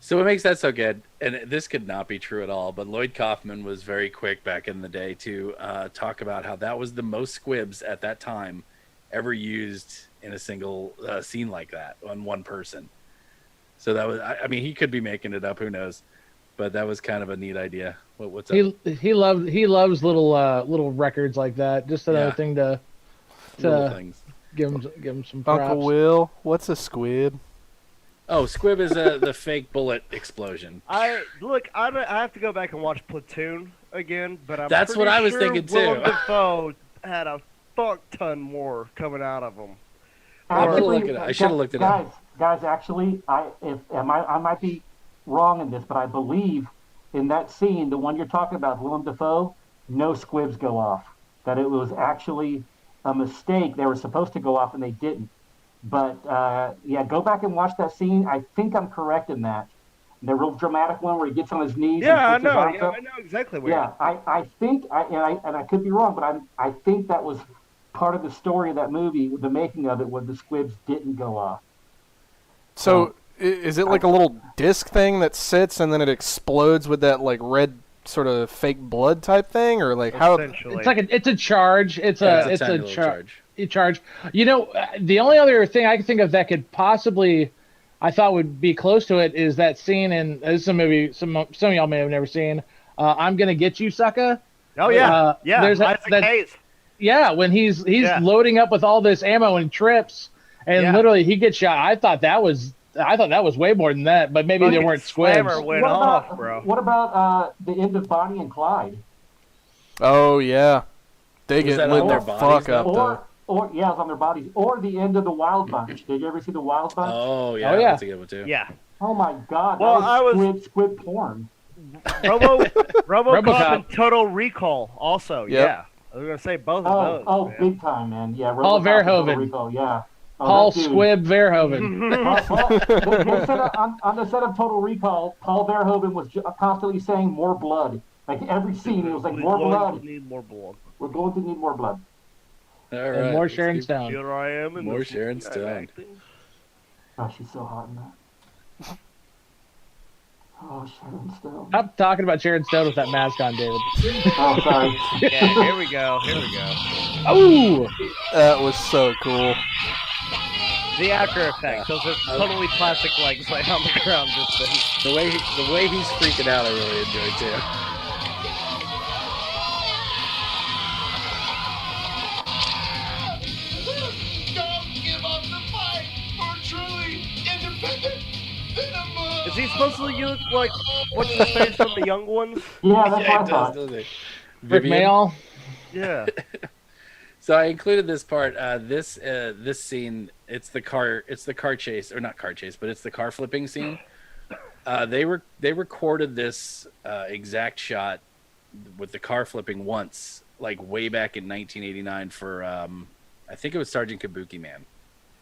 So what makes that so good, and this could not be true at all, but Lloyd Kaufman was very quick back in the day to talk about how that was the most squibs at that time ever used in a single scene like that on one person. So that was, I mean, he could be making it up, who knows? But that was kind of a neat idea. What's up? He loves little records like that. Just another Yeah. thing to Little things. give him some props. Uncle Will, what's a squib? Oh, squib is the fake bullet explosion. I have to go back and watch Platoon again, but I'm That's what pretty I was sure thinking, too. Willem Dafoe had a fuck ton more coming out of him. I'm gonna Actually, look it up. I should have looked it guys, up. Guys, actually, I might be wrong in this, but I believe in that scene, the one you're talking about, Willem Dafoe, no squibs go off. That it was actually a mistake. They were supposed to go off and they didn't. But yeah, go back and watch that scene. I think I'm correct in that. The real dramatic one where he gets on his knees. Yeah, I and puts his know. arms Yeah, up. I know exactly what. Yeah, I think, and I could be wrong, but I think that was part of the story of that movie, the making of it, when the squibs didn't go off. So is it like a little disc thing that sits and then it explodes with that like red sort of fake blood type thing, or like how? Essentially. It's a charge. It's a tiny little charge. Charge. You know, the only other thing I can think of that could possibly, I thought would be close to it, is that scene in this is a movie some of y'all may have never seen. I'm Gonna Get You, Sucker. Oh yeah, yeah. There's Isaac that Hayes. yeah, when he's Yeah. loading up with all this ammo and trips, and Yeah. literally he gets shot. I thought that was way more than that, but maybe there Fucking weren't squibs. slammer went What off, about, bro. What about the end of Bonnie and Clyde? Oh yeah, they Was get that lit on the their bodies, fuck up though. Or yeah, it's on their bodies. Or the end of the Wild Bunch. Did you ever see the Wild Bunch? Oh yeah, Oh, yeah. that's a good one too. Yeah. Oh my God! Well, that I was- squib porn. RoboCop and Total Recall also. Yep. Yeah. I was gonna say both of those. man. Big time, man. Yeah. Paul RoboCop and Total Verhoeven. Recall, yeah. Oh, Paul that dude. Squib Verhoeven. They said on the set of Total Recall, Paul Verhoeven was constantly saying more blood. Like every scene, it was like more blood. Need more blood. We're going to need more blood. All And right. more let's Sharon keep- Stone. Here I am. In More this Sharon movie I'm Stone. acting. Oh, she's so hot in that. Oh, Sharon Stone. Stop talking about Sharon Stone with that mask on, David. Oh, sorry. Yeah, here we go. Here we go. Oh, That was so cool. The after effects. Those are totally plastic legs laying on the ground. Just then. The way he's freaking out, I really enjoy too. Don't give up the fight for truly independent cinema. Is he supposed to look like what's his face from the Young Ones? Yeah, that's Yeah, what I it does, thought. doesn't it? Rick Vivian? Mayall. Yeah. So I included this part. This scene. It's the car chase, or not car chase, but it's the car flipping scene. They recorded this exact shot with the car flipping once, like way back in 1989 for I think it was Sergeant Kabuki Man.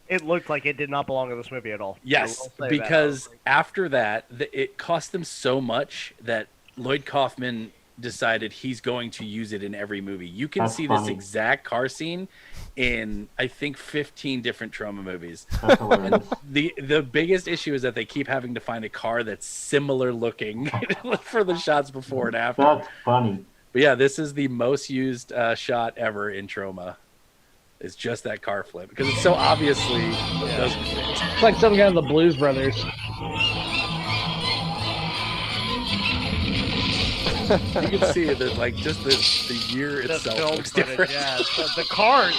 It looked like it did not belong in this movie at all. Yes, I will say because that. after that, it cost them so much that Lloyd Kaufman decided he's going to use it in every movie. You can That's see this funny. exact car scene in, I think, 15 different Troma movies. That's hilarious. The biggest issue is that they keep having to find a car that's similar looking for the shots before and after. That's funny. But yeah, this is the most used shot ever in Troma. It's just that car flip because it so obviously doesn't fit. It's like some kind of the Blues Brothers. You can see that, like, just the year The itself film looks footage, different. yeah. The cars.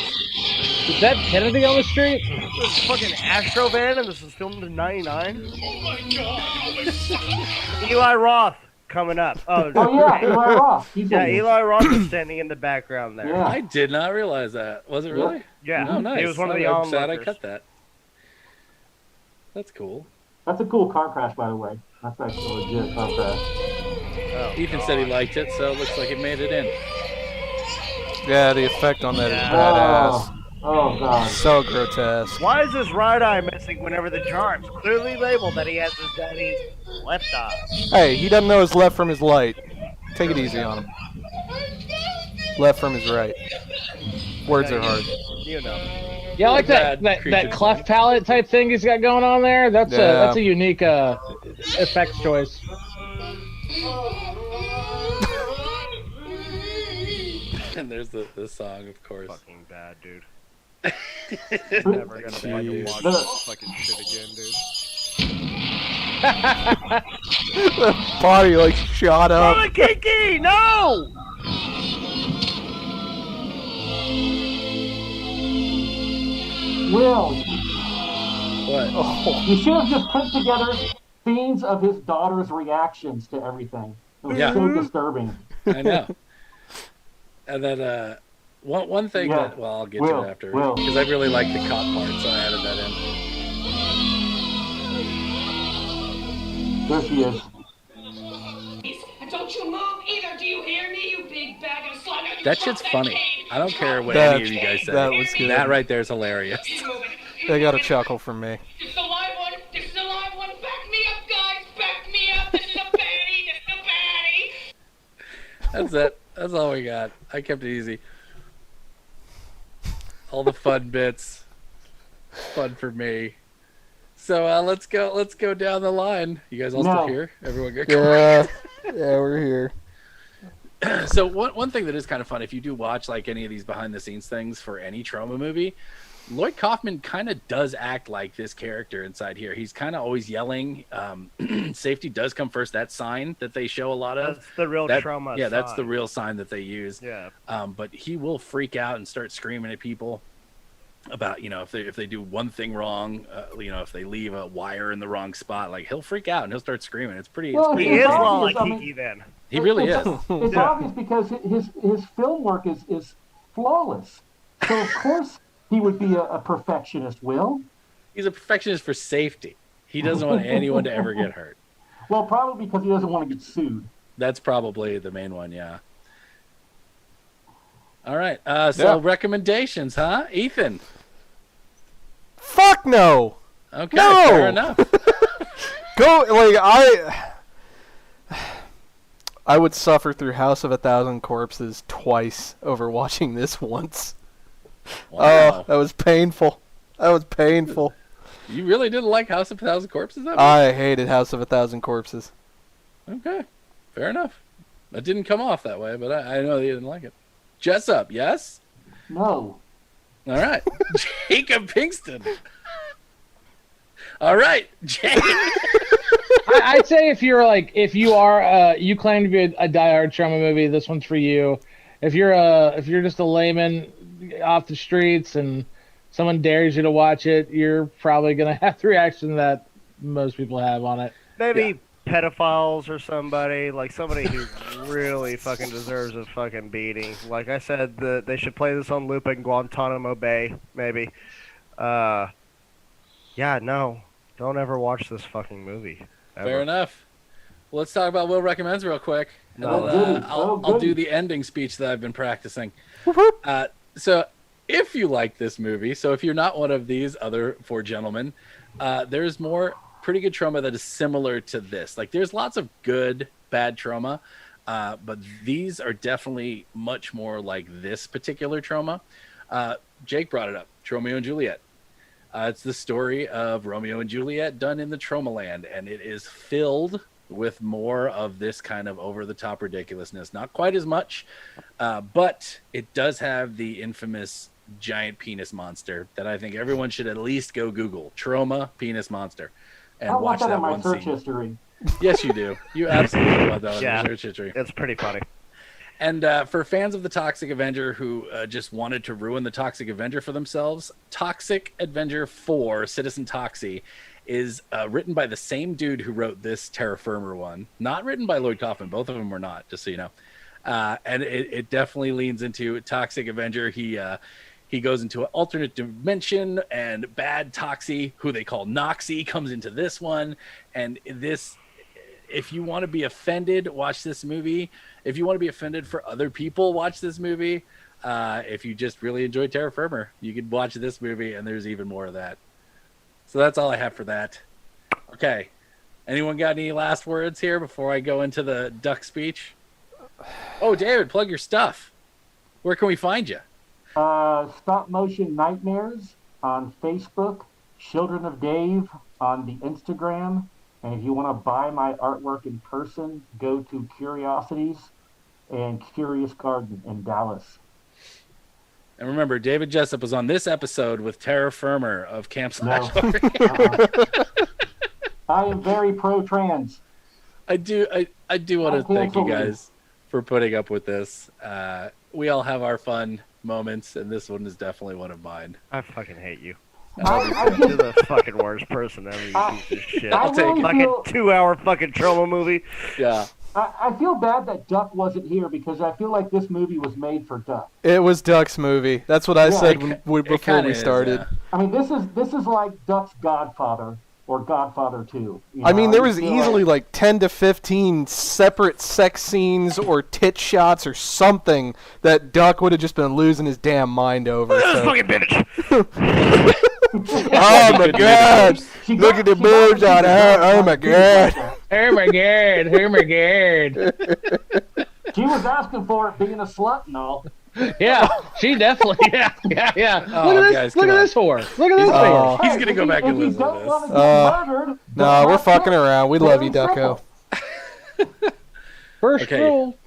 Is that Kennedy on the street? This is fucking Astro Van, and this was filmed in '99. Oh my god! Eli Roth coming up. Oh, Oh yeah, Eli Roth. He's yeah, in this. Eli Roth is standing in the background there. Yeah. I did not realize that. Was it really? Yeah, Oh, nice. he was one of the I'm glad I onlookers. cut that. That's cool. That's a cool car crash, by the way. That's actually a legit car crash. Oh, Ethan said he liked it, so it looks like it made it in. Yeah, the effect on that is Yeah. badass. Oh god. So grotesque. Why is his right eye missing whenever the charm's clearly labeled that he has his daddy's left eye? Hey, he doesn't know his left from his light. Take it easy on him. Left from his right. Words are hard. You know. Yeah, I like that Bad creature that cleft palette type thing he's got going on there. That's Yeah. a unique effects choice. And there's the song, of course. Fucking bad, dude. Never gonna fucking watch this fucking shit again, dude. Body like shot up. Oh, Kiki! No! Will, What? you should have just put together scenes of his daughter's reactions to everything. It was Yeah. so disturbing. I know. And then one thing Yeah. that, well, I'll get to Will, it after, Will. because I really like the cop part, so I added that in. There she is. And don't you move either, do you hear me, you big bag of slug? You That drop shit's that funny. cane. I don't care what That- any of you guys say. that was good. That right there is hilarious. Keep moving. They got a chuckle from me. This is a live one. This is a live one. Back me up, guys. Back me up. This is a baddie. This is a baddie. That's it. That's all we got. I kept it easy. All the fun bits. Fun for me. So let's go down the line. You guys all still No. here? Everyone good? Yeah, yeah, we're here. So one thing that is kind of fun, if you do watch like any of these behind the scenes things for any Troma movie, Lloyd Kaufman kind of does act like this character inside here. He's kind of always yelling. Safety does come first. That sign that they show a lot of. That's the real trauma. Yeah, that's the sign. real sign that they use. Yeah. But he will freak out and start screaming at people about, if they do one thing wrong, if they leave a wire in the wrong spot, like he'll freak out and he'll start screaming. It's pretty. Well, it's He pretty is It's well obvious, like I mean- Kiki then. He really it's, is. It's Yeah. obvious because his film work is flawless. So of course he would be a perfectionist. Will. He's a perfectionist for safety. He doesn't want anyone to ever get hurt. Well, probably because he doesn't want to get sued. That's probably the main one, yeah. All right. So Yeah. recommendations, huh? Ethan. Fuck no. Okay, No! fair enough. Go like I would suffer through House of a Thousand Corpses twice over watching this once. Wow. Oh, that was painful. That was painful. You really didn't like House of a Thousand Corpses that much? I hated House of a Thousand Corpses. Okay, fair enough. That didn't come off that way, but I know that you didn't like it. Jessup, yes? No. All right. Jacob Pinkston. All right, Jake. I'd say if you claim to be a diehard Troma movie, this one's for you. If you're just a layman off the streets and someone dares you to watch it, you're probably gonna have the reaction that most people have on it. Maybe pedophiles or somebody who really fucking deserves a fucking beating. Like I said, they should play this on loop in Guantanamo Bay, maybe. Yeah, no. Don't ever watch this fucking movie. Ever. Fair enough. Well, let's talk about Will Recommends real quick. And No. then, Goody. I'll Goody. do the ending speech that I've been practicing. So if you like this movie, so if you're not one of these other four gentlemen, there's more pretty good Troma that is similar to this. Like, there's lots of good, bad Troma, but these are definitely much more like this particular Troma. Jake brought it up, Romeo and Juliet. It's the story of Romeo and Juliet done in the Troma land, and it is filled with more of this kind of over-the-top ridiculousness. Not quite as much, but it does have the infamous giant penis monster that I think everyone should at least go Google. Troma penis monster. And I want watch that in my one search scene. history. Yes, you do. You absolutely want that in Yeah. your search history. It's pretty funny. And for fans of the Toxic Avenger who just wanted to ruin the Toxic Avenger for themselves, Toxic Avenger 4, Citizen Toxie, is written by the same dude who wrote this Terra Firma one. Not written by Lloyd Kaufman. Both of them were not, just so you know. And it definitely leans into Toxic Avenger. He goes into an alternate dimension, and bad Toxie, who they call Noxie, comes into this one. And this, if you want to be offended, watch this movie. If you want to be offended for other people, watch this movie. If you just really enjoy Terra Firma, you can watch this movie, and there's even more of that. So that's all I have for that. Okay. Anyone got any last words here before I go into the duck speech? Oh, David, plug your stuff. Where can we find you? Stop Motion Nightmares on Facebook, Children of Dave on the Instagram, and if you want to buy my artwork in person, go to Curiosities and Curious Garden in Dallas. And remember, David Jessup was on this episode with Terra Firma of Camp Slash. I am very pro-trans. I do want to thank you guys for putting up with this. We all have our fun moments, and this one is definitely one of mine. I fucking hate you. I You're the fucking worst person ever, you piece of shit. I really Fucking feel- 2-hour fucking Troma movie. Yeah. I feel bad that Duck wasn't here because I feel like this movie was made for Duck. It was Duck's movie. That's what I said before kinda we is, started. yeah. I mean, this is like Duck's Godfather or Godfather 2. You I know? mean, there was feel easily like 10 to 15 separate sex scenes or tit shots or something that Duck would have just been losing his damn mind over. This so- fucking bitch. Oh my god! Look at the boobs on her! Oh my god! Oh my god! Oh my god! She was asking for it, being a slut and all. Yeah, she definitely. Yeah. Oh, Look at this! guys, Look come at on. this whore! Look at this Oh. whore! He's gonna go back and if you listen to don't this. want to get murdered, No, then we're that's fucking it. around. We love you, Very Ducko. simple. First Okay. rule.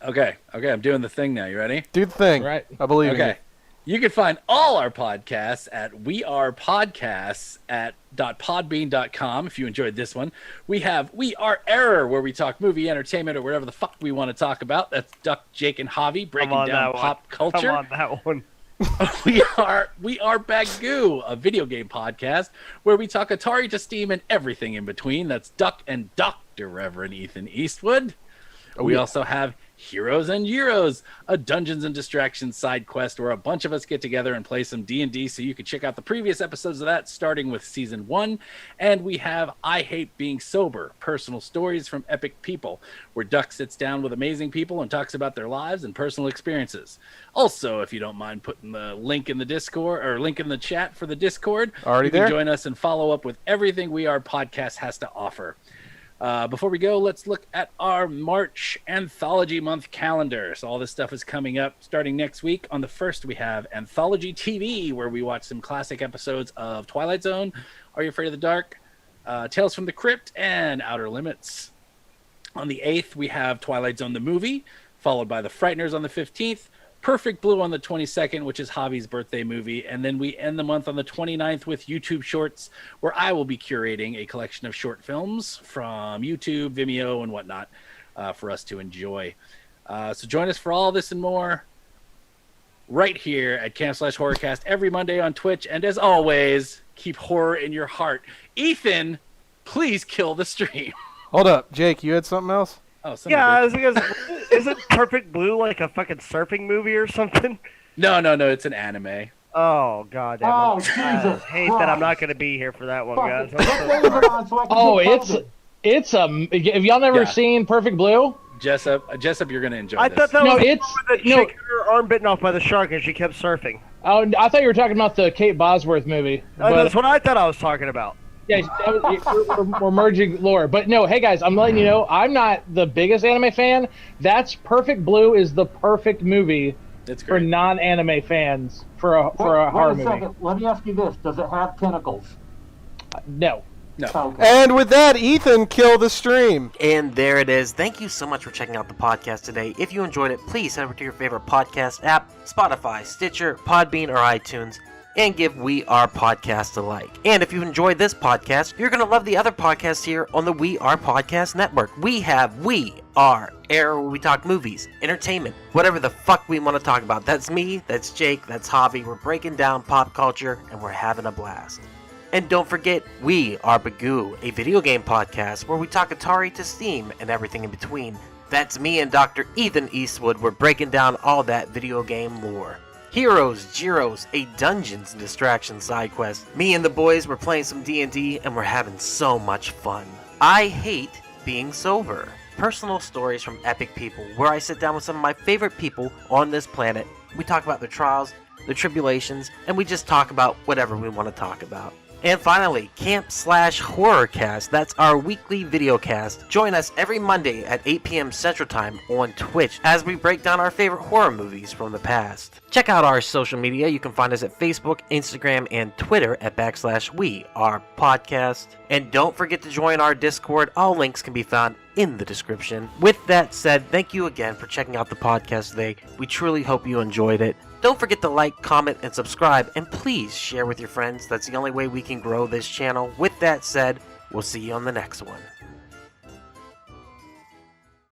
Okay, I'm doing the thing now. You ready? Do the thing. Right. I believe in you. Okay. You can find all our podcasts at wearepodcasts at .podbean.com if you enjoyed this one. We have We Are Error, where we talk movie, entertainment, or whatever the fuck we want to talk about. That's Duck, Jake, and Javi breaking on down that pop one. culture. Come on that one. We are Bagu, a video game podcast where we talk Atari to Steam and everything in between. That's Duck and Dr. Reverend Ethan Eastwood. We also have Heroes and Gyros, a Dungeons and Distractions side quest where a bunch of us get together and play some D&D, so you can check out the previous episodes of that, starting with Season 1. And we have I Hate Being Sober, personal stories from epic people, where Duck sits down with amazing people and talks about their lives and personal experiences. Also, if you don't mind putting the link in the Discord, or link in the chat for the Discord, Already you can there? join us and follow up with everything We Are Podcast has to offer. Before we go, let's look at our March Anthology month calendar. So all this stuff is coming up starting next week. On the 1st, we have Anthology TV, where we watch some classic episodes of Twilight Zone, Are You Afraid of the Dark, Tales from the Crypt, and Outer Limits. On the 8th, we have Twilight Zone the movie, followed by The Frighteners on the 15th, Perfect Blue on the 22nd, which is Javi's birthday movie. And then we end the month on the 29th with YouTube Shorts, where I will be curating a collection of short films from YouTube, Vimeo, and whatnot for us to enjoy. So join us for all this and more right here at Camp/Horrorcast every Monday on Twitch. And as always, keep horror in your heart. Ethan, please kill the stream. Hold up, Jake. You had something else? Oh, Yeah, I was because isn't Perfect Blue like a fucking surfing movie or something? No, it's an anime. Oh god damn it. Oh, I Jesus hate that I'm not going to be here for that one, guys. Fuck it. Let's leave it on so I can Oh, get COVID. it's have y'all never Yeah. seen Perfect Blue? Jessup, you're gonna enjoy I this. thought that No, was it's- the chick no. had her arm bitten off by the shark and she kept surfing. Oh, I thought you were talking about the Kate Bosworth movie. That's what I thought I was talking about. Yeah, we're merging lore. But no, hey guys, I'm letting you know, I'm not the biggest anime fan. That's Perfect Blue is the perfect movie It's for great. non-anime fans for a horror Wait a movie. second. Let me ask you this: does it have tentacles? No. No. Okay. And with that, Ethan, kill the stream. And there it is. Thank you so much for checking out the podcast today. If you enjoyed it, please head over to your favorite podcast app, Spotify, Stitcher, Podbean, or iTunes, and give We Are Podcast a like. And if you enjoyed this podcast, you're going to love the other podcasts here on the We Are Podcast Network. We have We Are, where we talk movies, entertainment, whatever the fuck we want to talk about. That's me, that's Jake, that's Javi. We're breaking down pop culture, and we're having a blast. And don't forget, We Are Bagu, a video game podcast where we talk Atari to Steam and everything in between. That's me and Dr. Ethan Eastwood. We're breaking down all that video game lore. Heroes, Gyros, a Dungeons and Distractions side quest. Me and the boys were playing some D&D and we're having so much fun. I hate being sober. Personal stories from epic people where I sit down with some of my favorite people on this planet. We talk about their trials, their tribulations, and we just talk about whatever we want to talk about. And finally, Camp/Horrorcast. That's our weekly video cast. Join us every Monday at 8 p.m. Central Time on Twitch as we break down our favorite horror movies from the past. Check out our social media. You can find us at Facebook, Instagram, and Twitter at /WeArePodcast. And don't forget to join our Discord. All links can be found in the description. With that said, thank you again for checking out the podcast today. We truly hope you enjoyed it. Don't forget to like, comment, and subscribe, and please share with your friends. That's the only way we can grow this channel. With that said, we'll see you on the next one.